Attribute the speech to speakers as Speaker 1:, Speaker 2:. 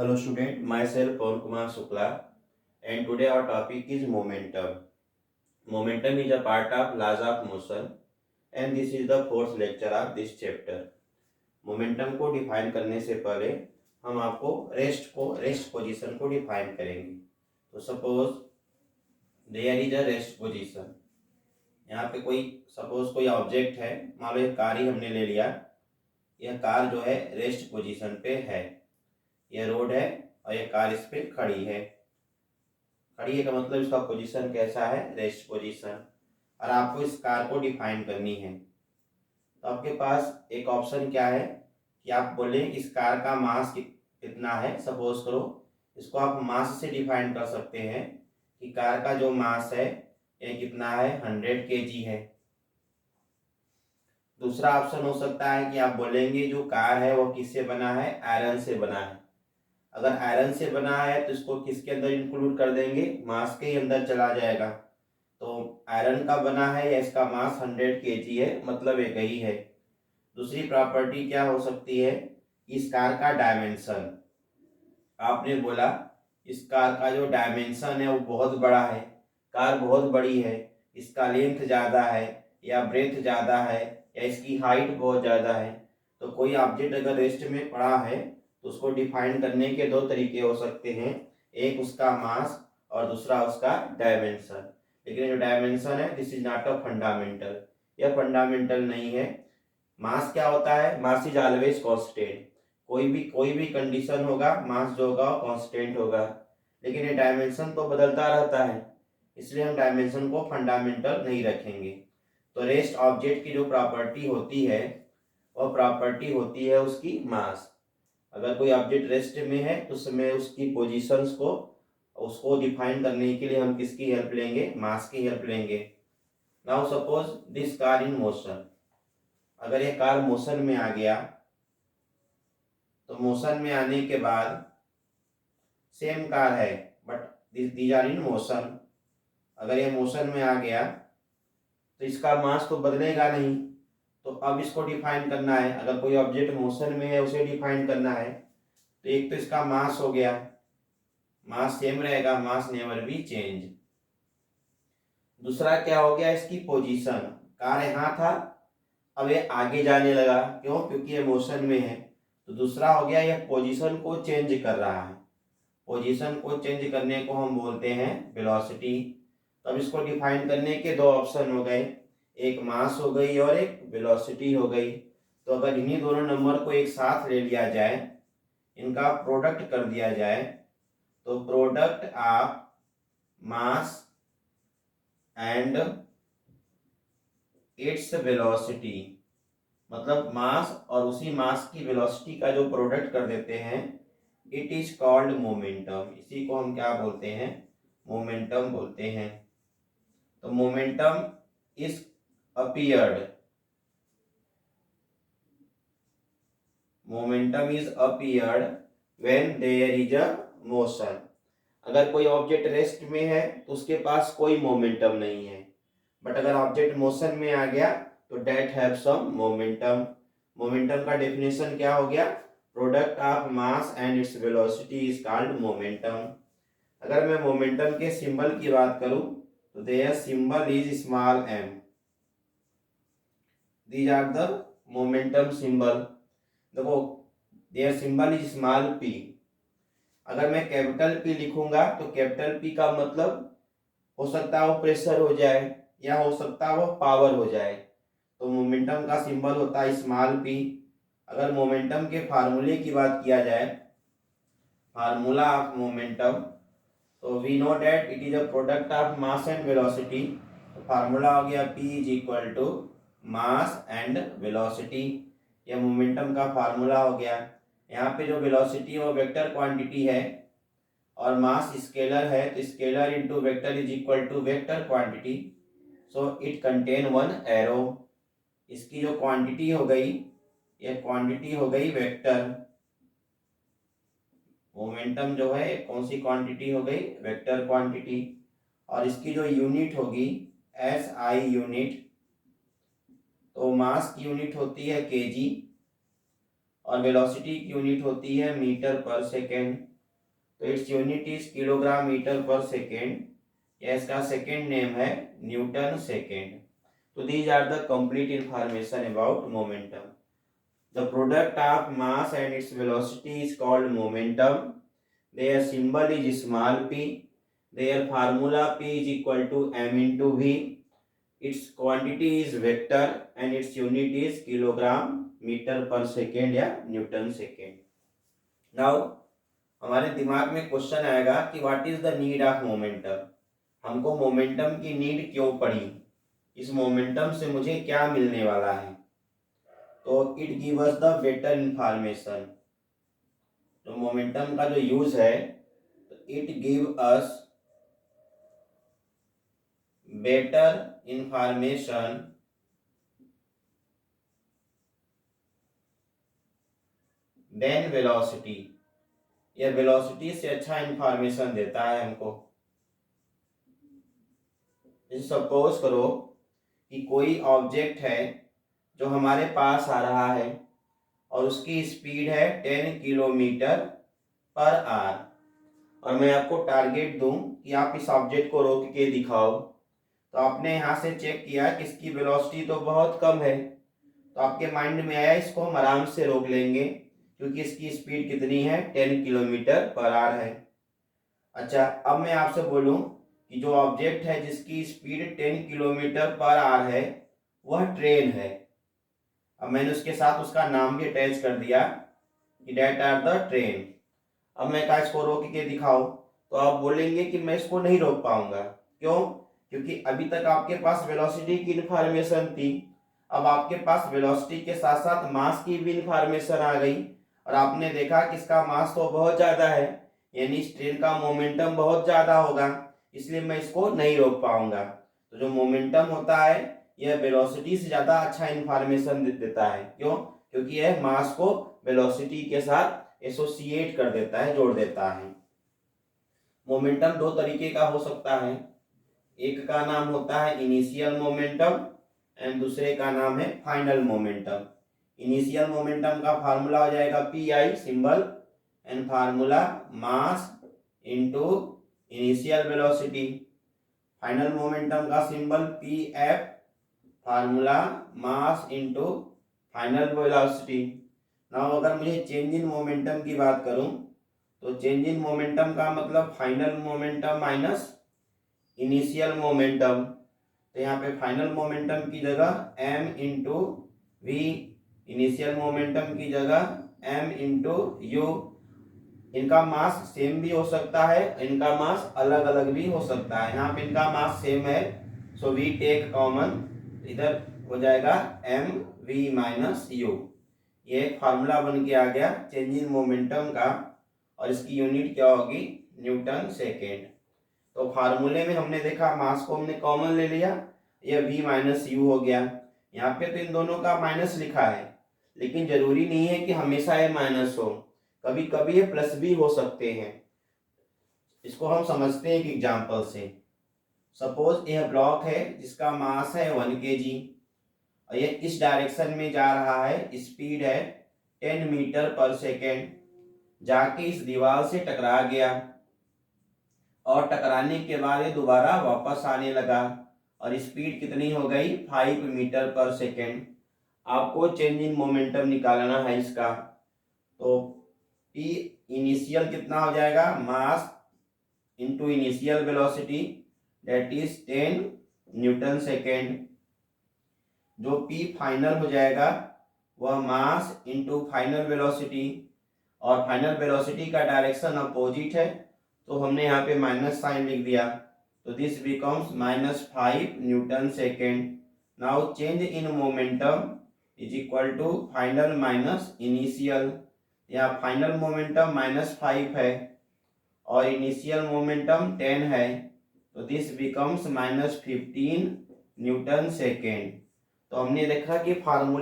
Speaker 1: Hello student, myself Pawan Kumar Shukla and today our topic is momentum. Momentum is a part of laws of motion and this is the fourth lecture of this chapter. Momentum को define करने से पहले हम आपको rest position को define करेंगे। तो suppose there is a rest position. यहाँ पे कोई ऑब्जेक्ट है, मान लो एक कार ही हमने ले लिया। यह कार जो है रेस्ट पोजीशन पे है, यह रोड है और यह कार इस पे खड़ी है का मतलब इसका पोजीशन कैसा है, रेस्ट पोजीशन। और आपको इस कार को डिफाइन करनी है तो आपके पास एक ऑप्शन क्या है कि आप बोले इस कार का मास कितना है। सपोज करो इसको आप मास से डिफाइन कर सकते हैं कि कार का जो मास है ये कितना है, 100 kg है। दूसरा ऑप्शन हो सकता है कि आप बोलेंगे जो कार है वो किससे बना है, आयरन से बना है। अगर आयरन से बना है तो इसको किसके अंदर इंक्लूड कर देंगे, मास के अंदर चला जाएगा। तो आयरन का बना है या इसका मास 100 kg है, मतलब एक ही है। दूसरी प्रॉपर्टी क्या हो सकती है, इस कार का डायमेंशन। आपने बोला इस कार का जो डायमेंशन है वो बहुत बड़ा है, कार बहुत बड़ी है, इसका लेंथ ज़्यादा है या ब्रेथ ज़्यादा है या इसकी हाइट बहुत ज़्यादा है। तो कोई ऑब्जेक्ट अगर रेस्ट में पड़ा है तो उसको डिफाइन करने के दो तरीके हो सकते हैं, एक उसका मास और दूसरा उसका डायमेंशन। लेकिन जो डायमेंशन है this is not a fundamental, यह फंडामेंटल नहीं है। मास क्या होता है, मास इज ऑलवेज कांस्टेंट। कोई भी कंडीशन होगा मास जो होगा वो कांस्टेंट होगा, लेकिन ये डायमेंशन तो बदलता रहता है, इसलिए हम डायमेंशन को फंडामेंटल नहीं रखेंगे। तो रेस्ट ऑब्जेक्ट की जो प्रॉपर्टी होती है वह प्रॉपर्टी होती है उसकी मास। अगर कोई ऑब्जेक्ट रेस्ट में है तो उसमें उसकी पोजीशंस को उसको डिफाइन करने के लिए हम किसकी हेल्प लेंगे, मास की हेल्प लेंगे। Now suppose this car in motion. अगर ये कार मोशन में आ गया तो मोशन में आने के बाद सेम कार है but these are in motion. अगर ये मोशन में आ गया तो इसका मास तो बदलेगा नहीं। तो अब इसको डिफाइन करना है, अगर कोई ऑब्जेक्ट मोशन में है उसे डिफाइन करना है तो एक तो इसका मास हो गया, मास सेम रहेगा, मास नेवर बी चेंज। दूसरा क्या हो गया, इसकी पोजीशन। कार यहाँ था, अब ये आगे जाने लगा, क्यों, क्योंकि ये मोशन में है। तो दूसरा हो गया ये पोजीशन को चेंज कर रहा है। पोजीशन को चेंज करने को हम बोलते हैं वेलोसिटी। तो अब इसको डिफाइन करने के दो ऑप्शन हो गए, एक मास हो गई और एक वेलोसिटी हो गई। तो अगर इन्हीं दोनों नंबर को एक साथ ले लिया जाए, इनका प्रोडक्ट कर दिया जाए, तो product of mass and its velocity, मतलब मास और उसी मास की वेलोसिटी का जो प्रोडक्ट कर देते हैं, इट इज कॉल्ड मोमेंटम। इसी को हम क्या बोलते हैं, मोमेंटम बोलते हैं। तो momentum is appeared, momentum is appeared when there is a motion. अगर कोई ऑब्जेक्ट रेस्ट में है तो उसके पास कोई मोमेंटम नहीं है, बट अगर ऑब्जेक्ट मोशन में आ गया तो that have some momentum. Momentum का डेफिनेशन क्या हो गया, product of mass and its velocity is called momentum. अगर मैं मोमेंटम के सिंबल की बात करूं तो their symbol is small m। These are the momentum symbol. देखो their symbol is small p। अगर मैं कैपिटल P लिखूंगा तो कैपिटल P का मतलब हो सकता है वो प्रेशर हो जाए या हो सकता है वो पावर हो जाए। तो मोमेंटम का सिंबल होता है स्मॉल p। अगर मोमेंटम के फार्मूले की बात किया जाए, फार्मूला ऑफ मोमेंटम, तो we know that it is a product of mass and velocity. तो फार्मूला हो गया p is equal to mass and velocity. यह मोमेंटम का फार्मूला हो गया। यहाँ पे जो वेलोसिटी वो वेक्टर क्वांटिटी है और मास स्केलर है, तो scalar into vector is equal to vector quantity. So it contain one arrow. इसकी जो क्वांटिटी हो गई, ये क्वांटिटी हो गई वेक्टर। मोमेंटम जो है कौन सी क्वांटिटी हो गई, वेक्टर क्वांटिटी। और इसकी जो यूनिट होगी SI यूनिट, तो मास की यूनिट होती है kg और वेलोसिटी की यूनिट होती है मीटर पर सेकेंड। तो its unit is kilogram metre per second, या इसका सेकेंड नेम है न्यूटन सेकेंड। तो these are the complete information about momentum. The product of mass and its velocity is called momentum. Their symbol is small p. Their formula p is equal to m into v. Its quantity is vector and its unit is kilogram metre per second या newton second. Now हमारे दिमाग में question आएगा कि what is the need of momentum. हमको momentum की need क्यों पड़ी, इस मोमेंटम से मुझे क्या मिलने वाला है। तो it give us the better information. तो मोमेंटम का जो यूज है, it give us better information than velocity. यह वेलोसिटी से अच्छा इंफॉर्मेशन देता है हमको। जैसे सपोज करो कि कोई ऑब्जेक्ट है जो हमारे पास आ रहा है और उसकी स्पीड है 10 किलोमीटर पर आवर, और मैं आपको टारगेट दूं कि आप इस ऑब्जेक्ट को रोक के दिखाओ। तो आपने यहाँ से चेक किया कि इसकी वेलोसिटी तो बहुत कम है, तो आपके माइंड में आया इसको हम आराम से रोक लेंगे क्योंकि इसकी स्पीड कितनी है, 10 किलोमीटर पर आवर है। अच्छा, अब मैं आपसे बोलूं कि जो ऑब्जेक्ट है जिसकी स्पीड 10 किलोमीटर पर आवर है वह ट्रेन है। अब मैंने उसके साथ उसका नाम भी अटैच कर दिया कि डेट आर द ट्रेन। अब मैं कहा इसको रोक के दिखाओ, तो आप बोलेंगे कि मैं इसको नहीं रोक पाऊंगा। क्यों? क्योंकि अभी तक आपके पास वेलोसिटी की इंफॉर्मेशन थी, अब आपके पास वेलोसिटी के साथ साथ मास की भी इंफॉर्मेशन आ गई और आपने देखा कि इसका मास तो बहुत ज्यादा है, यानी इस ट्रेन का मोमेंटम बहुत ज्यादा होगा, इसलिए मैं इसको नहीं रोक पाऊंगा। तो जो मोमेंटम होता है यह वेलोसिटी से ज्यादा अच्छा इंफॉर्मेशन देता है। क्यों? क्योंकि यह मास को वेलोसिटी के साथ एसोसिएट कर देता है, जोड़ देता है। मोमेंटम दो तरीके का हो सकता है, एक का नाम होता है इनिशियल मोमेंटम एंड दूसरे का नाम है फाइनल मोमेंटम। इनिशियल मोमेंटम का फार्मूला हो जाएगा P I symbol and formula mass into initial velocity. Final momentum का symbol P F, formula mass into final velocity. Now अगर मुझे चेंज इन मोमेंटम की बात करूं तो चेंज इन मोमेंटम का मतलब final momentum minus initial momentum. तो यहाँ पे फाइनल मोमेंटम की जगह m into v, initial momentum की जगह m इंटू यू। इनका मास सेम भी हो सकता है, इनका मास अलग अलग भी हो सकता है। यहाँ पे इनका मास सेम है, सो वी टेक कॉमन, इधर हो जाएगा m v माइनस यू। ये एक फार्मूला बन के आ गया चेंज इन मोमेंटम का, और इसकी यूनिट क्या होगी, न्यूटन सेकेंड। तो फार्मूले में हमने देखा मास को हमने कॉमन ले लिया, यह v माइनस यू हो गया। यहाँ पे तो इन दोनों का माइनस लिखा है, लेकिन जरूरी नहीं है कि हमेशा ये माइनस हो, कभी कभी ये प्लस भी हो सकते हैं। इसको हम समझते हैं एक एग्जांपल से। सपोज यह ब्लॉक है जिसका मास है 1 kg और यह इस डायरेक्शन में जा रहा है, स्पीड है 10 मीटर पर सेकेंड, जाके इस दीवार से टकरा गया और टकराने के बाद ये दोबारा वापस आने लगा और स्पीड कितनी हो गई, 5 मीटर पर सेकेंड। आपको चेंज इन मोमेंटम निकालना है इसका। तो P इनिशियल कितना हो जाएगा, मास into initial velocity, that is 10 Newton second. जो P फाइनल हो जाएगा वह मास इनटू फाइनल वेलोसिटी, और फाइनल वेलोसिटी का डायरेक्शन अपोजिट है तो हमने यहाँ पे माइनस साइन लिख दिया, तो this becomes -5 newton second. Now change in momentum is equal to final minus initial. यहाँ फाइनल मोमेंटम -5 है और इनिशियल मोमेंटम 10 है, तो दिस बिकम्स -15 न्यूटन सेकेंड। तो हमने देखा कि फार्मूले